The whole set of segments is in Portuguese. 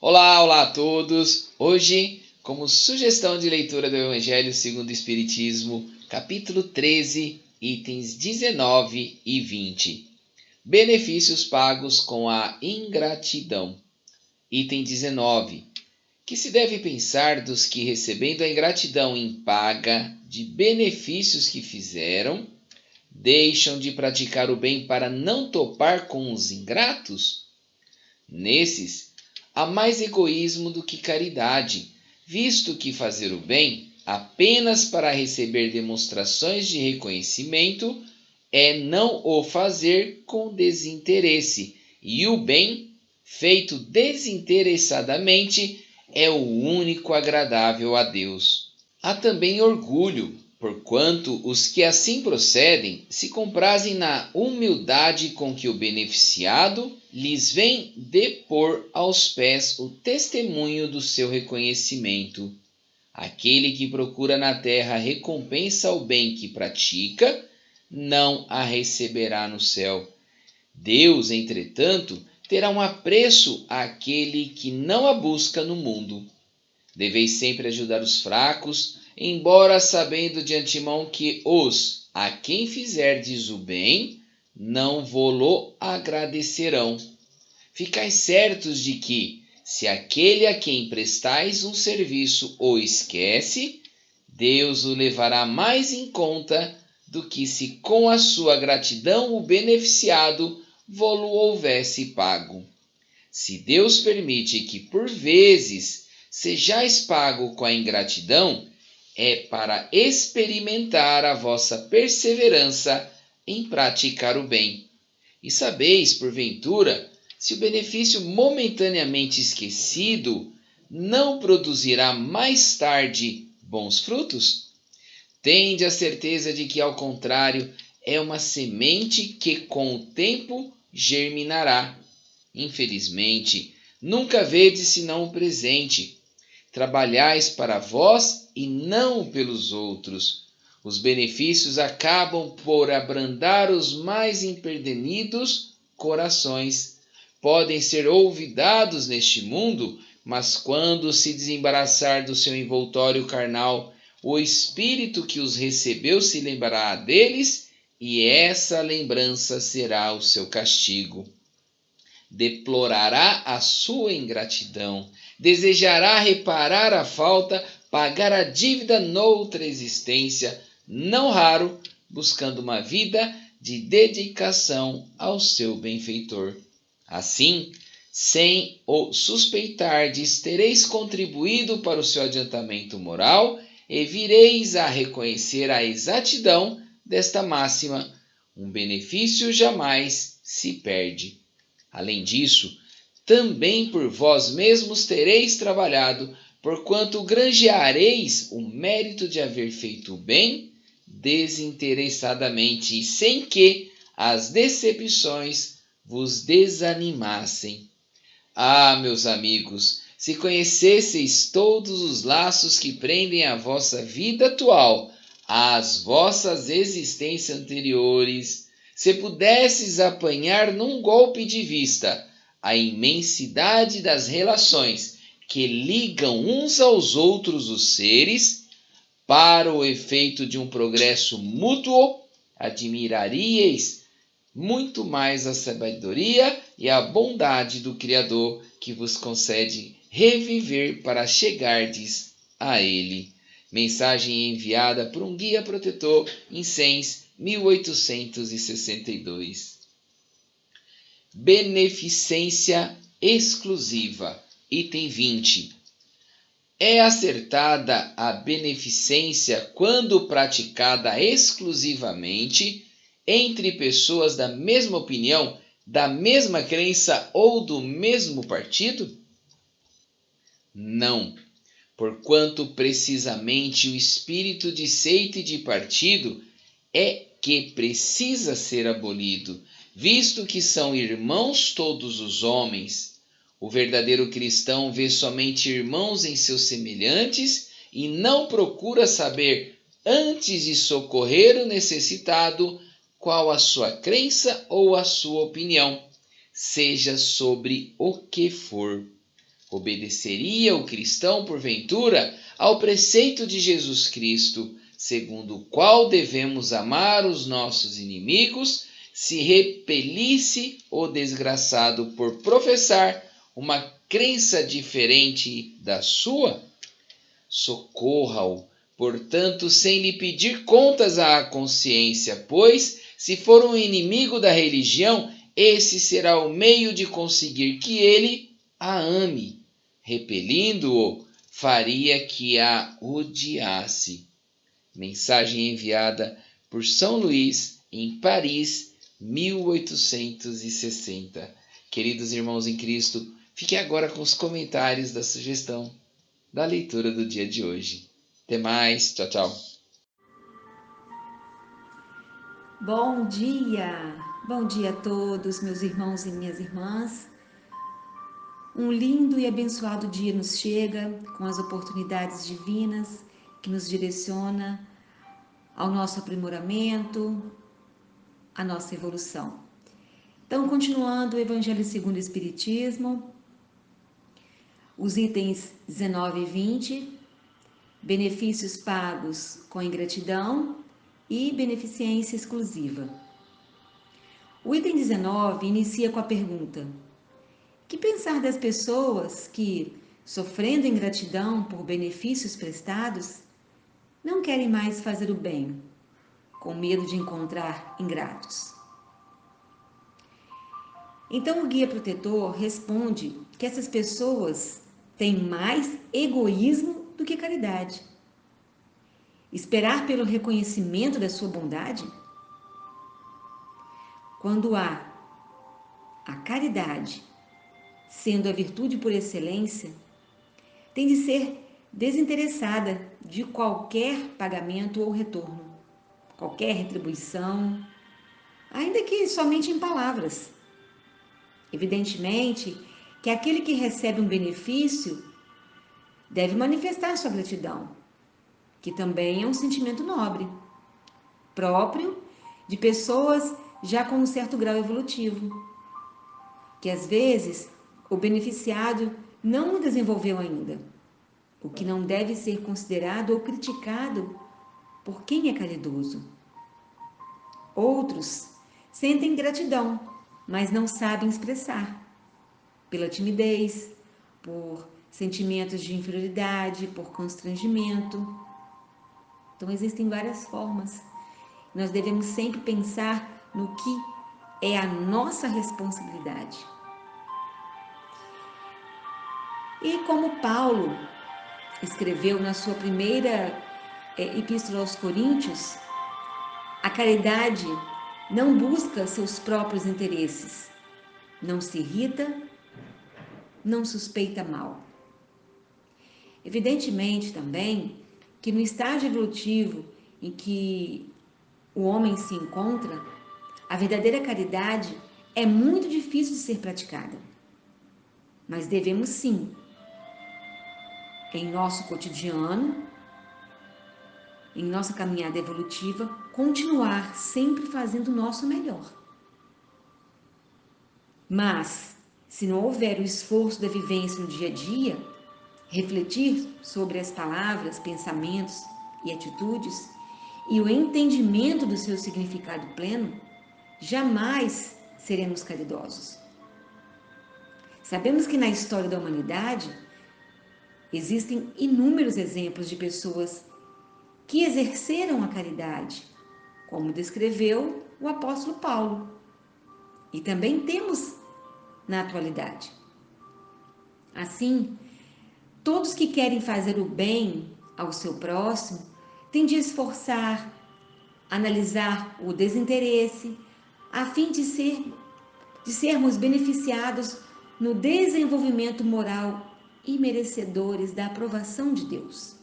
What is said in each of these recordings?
Olá a todos! Hoje, como sugestão de leitura do Evangelho segundo o Espiritismo, capítulo 13, itens 19 e 20. Benefícios pagos com a ingratidão. Item 19. Que se deve pensar dos que, recebendo a ingratidão em paga de benefícios que fizeram, deixam de praticar o bem para não topar com os ingratos? Nesses, há mais egoísmo do que caridade, visto que fazer o bem apenas para receber demonstrações de reconhecimento é não o fazer com desinteresse, e o bem, feito desinteressadamente, é o único agradável a Deus. Há também orgulho, porquanto os que assim procedem se comprazem na humildade com que o beneficiado lhes vem depor aos pés o testemunho do seu reconhecimento. Aquele que procura na terra recompensa ao bem que pratica, não a receberá no céu. Deus, entretanto, terá um apreço àquele que não a busca no mundo. Deveis sempre ajudar os fracos, embora sabendo de antemão que os, a quem fizerdes o bem, não vô-lo agradecerão. Ficai certos de que, se aquele a quem prestais um serviço o esquece, Deus o levará mais em conta do que se com a sua gratidão o beneficiado vô-lo houvesse pago. Se Deus permite que por vezes sejais pago com a ingratidão, é para experimentar a vossa perseverança em praticar o bem. E sabeis, porventura, se o benefício momentaneamente esquecido não produzirá mais tarde bons frutos? Tende a certeza de que, ao contrário, é uma semente que com o tempo germinará. Infelizmente, nunca vedes senão o presente. Trabalhais para vós e não pelos outros. Os benefícios acabam por abrandar os mais empedernidos corações. Podem ser olvidados neste mundo, mas quando se desembaraçar do seu envoltório carnal, o espírito que os recebeu se lembrará deles, e essa lembrança será o seu castigo. Deplorará a sua ingratidão, desejará reparar a falta, pagar a dívida noutra existência, não raro buscando uma vida de dedicação ao seu benfeitor. Assim, sem o suspeitardes, tereis contribuído para o seu adiantamento moral e vireis a reconhecer a exatidão desta máxima: um benefício jamais se perde. Além disso, também por vós mesmos tereis trabalhado, porquanto granjeareis o mérito de haver feito o bem desinteressadamente e sem que as decepções vos desanimassem. Ah, meus amigos, se conhecesseis todos os laços que prendem a vossa vida atual às vossas existências anteriores, se pudesses apanhar num golpe de vista a imensidade das relações que ligam uns aos outros os seres, para o efeito de um progresso mútuo, admiraríeis muito mais a sabedoria e a bondade do Criador, que vos concede reviver para chegardes a Ele. Mensagem enviada por um guia protetor em Sens, 1862. Beneficência exclusiva. Item 20. É acertada a beneficência quando praticada exclusivamente entre pessoas da mesma opinião, da mesma crença ou do mesmo partido? Não, porquanto precisamente o espírito de seita e de partido é que precisa ser abolido, visto que são irmãos todos os homens. O verdadeiro cristão vê somente irmãos em seus semelhantes e não procura saber, antes de socorrer o necessitado, qual a sua crença ou a sua opinião, seja sobre o que for. Obedeceria o cristão, porventura, ao preceito de Jesus Cristo, segundo o qual devemos amar os nossos inimigos, se repelisse o desgraçado por professar uma crença diferente da sua? Socorra-o, portanto, sem lhe pedir contas à consciência, pois, se for um inimigo da religião, esse será o meio de conseguir que ele a ame. Repelindo-o, faria que a odiasse. Mensagem enviada por São Luís, em Paris, 1860. Queridos irmãos em Cristo, fique agora com os comentários da sugestão da leitura do dia de hoje. Até mais, tchau, tchau. Bom dia! Bom dia a todos, meus irmãos e minhas irmãs. Um lindo e abençoado dia nos chega com as oportunidades divinas que nos direciona ao nosso aprimoramento, à nossa evolução. Então, continuando o Evangelho segundo o Espiritismo, os itens 19 e 20, benefícios pagos com ingratidão e beneficência exclusiva. O item 19 inicia com a pergunta: que pensar das pessoas que, sofrendo ingratidão por benefícios prestados, não querem mais fazer o bem, com medo de encontrar ingratos? Então o guia protetor responde que essas pessoas têm mais egoísmo do que caridade. Esperar pelo reconhecimento da sua bondade? Quando há a caridade, sendo a virtude por excelência, tem de ser desinteressada de qualquer pagamento ou retorno, qualquer retribuição, ainda que somente em palavras. Evidentemente que aquele que recebe um benefício deve manifestar sua gratidão, que também é um sentimento nobre, próprio de pessoas já com um certo grau evolutivo, que às vezes o beneficiado não o desenvolveu ainda, o que não deve ser considerado ou criticado por quem é caridoso. Outros sentem gratidão, mas não sabem expressar, pela timidez, por sentimentos de inferioridade, por constrangimento. Então existem várias formas. Nós devemos sempre pensar no que é a nossa responsabilidade. E como Paulo escreveu na sua primeira epístola aos Coríntios, a caridade não busca seus próprios interesses, não se irrita, não suspeita mal. Evidentemente também que no estágio evolutivo em que o homem se encontra, a verdadeira caridade é muito difícil de ser praticada. Mas devemos sim, em nosso cotidiano, em nossa caminhada evolutiva, continuar sempre fazendo o nosso melhor. Mas, se não houver o esforço da vivência no dia a dia, refletir sobre as palavras, pensamentos e atitudes e o entendimento do seu significado pleno, jamais seremos caridosos. Sabemos que na história da humanidade existem inúmeros exemplos de pessoas que exerceram a caridade, como descreveu o apóstolo Paulo. E também temos na atualidade. Assim, todos que querem fazer o bem ao seu próximo têm de esforçar, analisar o desinteresse, a fim de sermos beneficiados no desenvolvimento moral e merecedores da aprovação de Deus.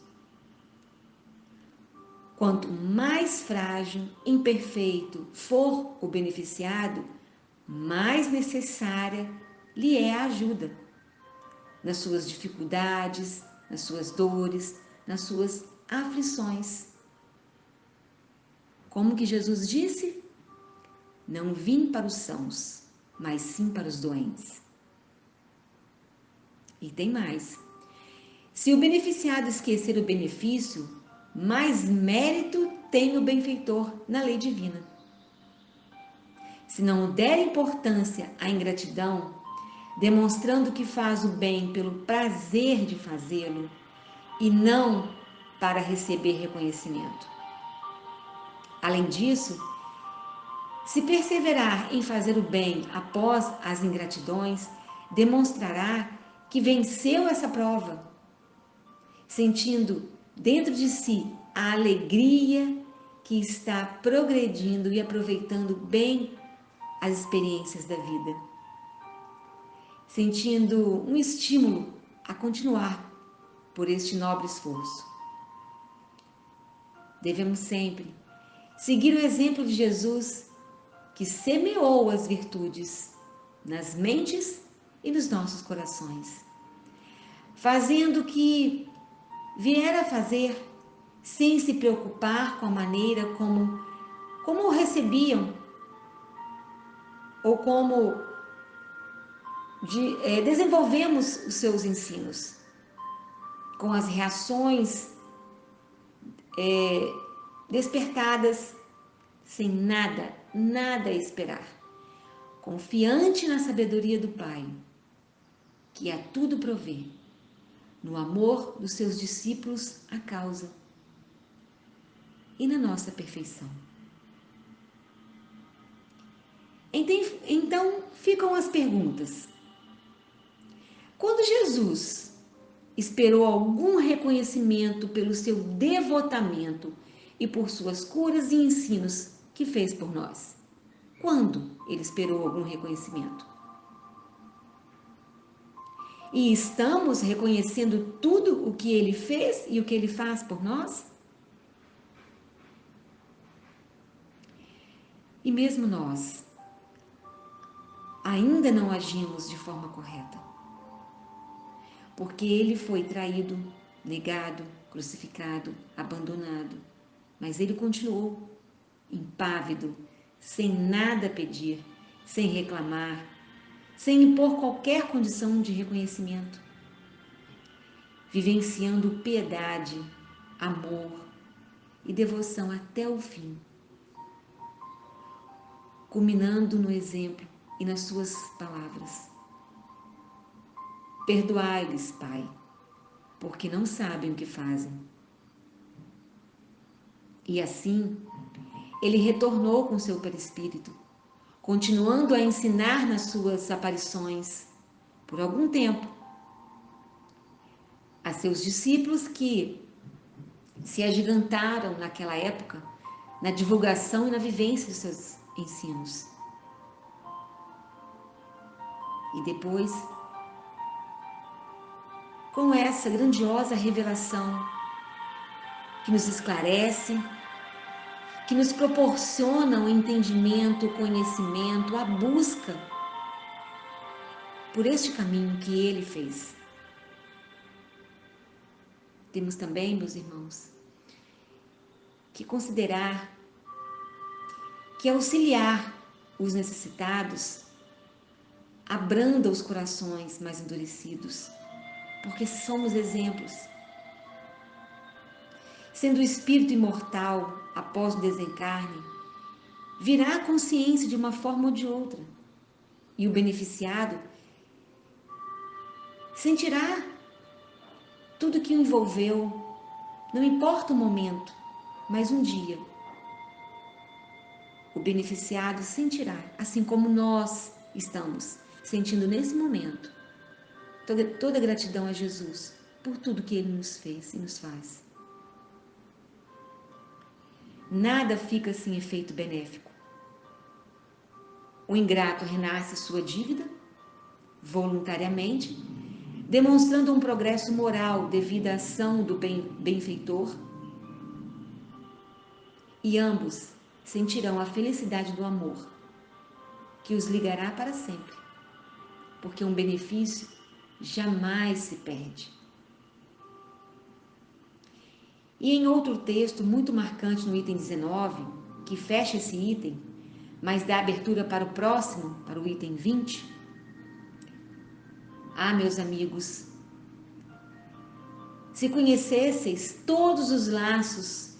Quanto mais frágil, imperfeito for o beneficiado, mais necessária lhe é a ajuda nas suas dificuldades, nas suas dores, nas suas aflições. Como que Jesus disse? Não vim para os sãos, mas sim para os doentes. E tem mais. Se o beneficiado esquecer o benefício, mais mérito tem o benfeitor na lei divina. Se não der importância à ingratidão, demonstrando que faz o bem pelo prazer de fazê-lo e não para receber reconhecimento. Além disso, se perseverar em fazer o bem após as ingratidões, demonstrará que venceu essa prova, sentindo dentro de si a alegria que está progredindo e aproveitando bem as experiências da vida, sentindo um estímulo a continuar por este nobre esforço. Devemos sempre seguir o exemplo de Jesus, que semeou as virtudes nas mentes e nos nossos corações, fazendo o que vier a fazer sem se preocupar com a maneira como o recebiam ou como desenvolvemos os seus ensinos, com as reações despertadas, sem nada a esperar, confiante na sabedoria do Pai, que a tudo provê, no amor dos seus discípulos à causa e na nossa perfeição. Então ficam as perguntas. Quando Jesus esperou algum reconhecimento pelo seu devotamento e por suas curas e ensinos que fez por nós? Quando ele esperou algum reconhecimento? E estamos reconhecendo tudo o que ele fez e o que ele faz por nós? E mesmo nós ainda não agimos de forma correta, porque ele foi traído, negado, crucificado, abandonado, mas ele continuou impávido, sem nada pedir, sem reclamar, sem impor qualquer condição de reconhecimento, vivenciando piedade, amor e devoção até o fim, culminando no exemplo e nas suas palavras. Perdoai-lhes, Pai, porque não sabem o que fazem. E assim, ele retornou com seu perispírito, continuando a ensinar nas suas aparições, por algum tempo, a seus discípulos que se agigantaram naquela época na divulgação e na vivência dos seus ensinos. E depois, com essa grandiosa revelação que nos esclarece, que nos proporciona o entendimento, o conhecimento, a busca por este caminho que ele fez. Temos também, meus irmãos, que considerar que auxiliar os necessitados abranda os corações mais endurecidos, porque somos exemplos. Sendo o espírito imortal após o desencarne, virá a consciência de uma forma ou de outra, e o beneficiado sentirá tudo que o envolveu, não importa o momento, mas um dia o beneficiado sentirá, assim como nós estamos sentindo nesse momento, toda gratidão a Jesus por tudo que ele nos fez e nos faz. Nada fica sem efeito benéfico. O ingrato renasce sua dívida voluntariamente, demonstrando um progresso moral devido à ação do benfeitor, e ambos sentirão a felicidade do amor, que os ligará para sempre, porque um benefício jamais se perde. E em outro texto muito marcante no item 19, que fecha esse item, mas dá abertura para o próximo, para o item 20, meus amigos, Se conhecesseis todos os laços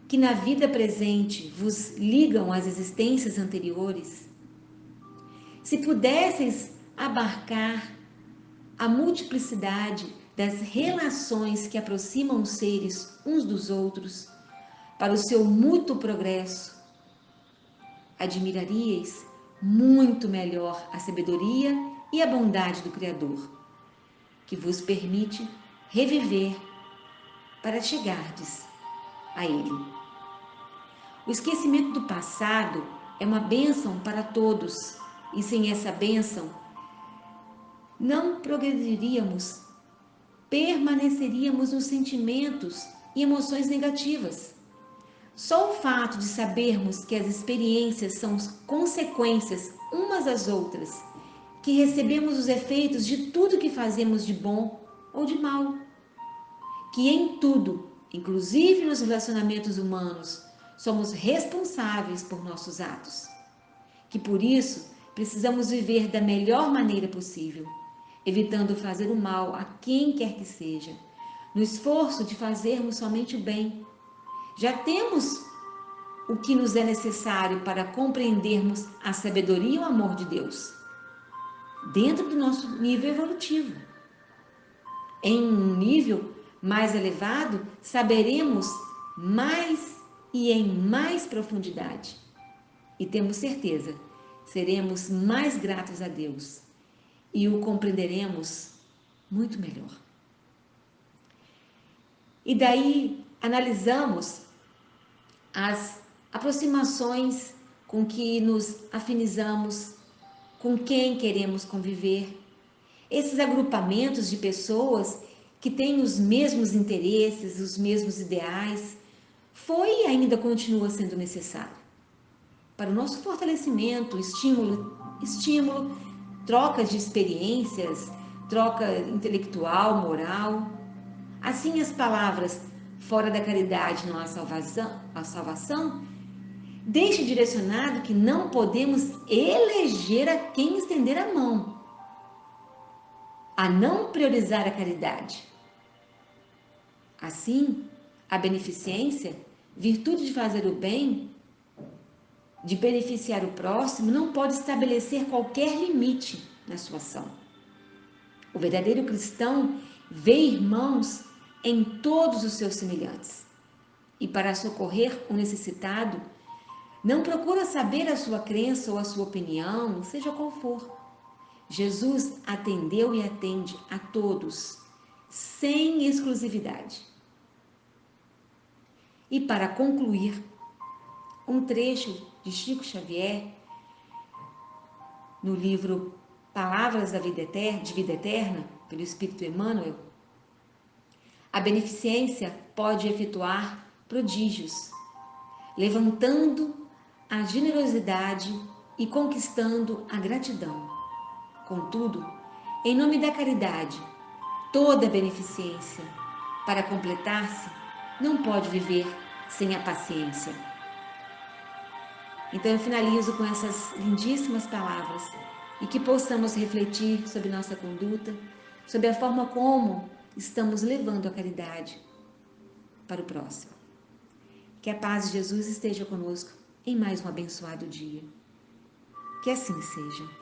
que na vida presente vos ligam às existências anteriores, se pudesseis abarcar a multiplicidade das relações que aproximam os seres uns dos outros para o seu mútuo progresso, admiraríeis muito melhor a sabedoria e a bondade do Criador, que vos permite reviver para chegardes a Ele. O esquecimento do passado é uma bênção para todos, e sem essa bênção não progrediríamos, permaneceríamos nos sentimentos e emoções negativas. Só o fato de sabermos que as experiências são consequências umas das outras, que recebemos os efeitos de tudo que fazemos de bom ou de mal, que em tudo, inclusive nos relacionamentos humanos, somos responsáveis por nossos atos, que por isso precisamos viver da melhor maneira possível, evitando fazer o mal a quem quer que seja, no esforço de fazermos somente o bem. Já temos o que nos é necessário para compreendermos a sabedoria e o amor de Deus, dentro do nosso nível evolutivo. Em um nível mais elevado, saberemos mais e em mais profundidade. E temos certeza, seremos mais gratos a Deus e o compreenderemos muito melhor. E daí analisamos as aproximações com que nos afinizamos, com quem queremos conviver, esses agrupamentos de pessoas que têm os mesmos interesses, os mesmos ideais, foi e ainda continua sendo necessário para o nosso fortalecimento, estímulo, troca de experiências, troca intelectual, moral. Assim, as palavras fora da caridade não há salvação, deixe direcionado que não podemos eleger a quem estender a mão, a não priorizar a caridade. Assim, a beneficência, virtude de fazer o bem, de beneficiar o próximo, não pode estabelecer qualquer limite na sua ação. O verdadeiro cristão vê irmãos em todos os seus semelhantes e, para socorrer o necessitado, não procura saber a sua crença ou a sua opinião, seja qual for. Jesus atendeu e atende a todos, sem exclusividade. E para concluir, um trecho de Chico Xavier, no livro Palavras de Vida Eterna, pelo Espírito Emmanuel, a beneficência pode efetuar prodígios, levantando a generosidade e conquistando a gratidão. Contudo, em nome da caridade, toda beneficência, para completar-se, não pode viver sem a paciência. Então eu finalizo com essas lindíssimas palavras e que possamos refletir sobre nossa conduta, sobre a forma como estamos levando a caridade para o próximo. Que a paz de Jesus esteja conosco em mais um abençoado dia. Que assim seja.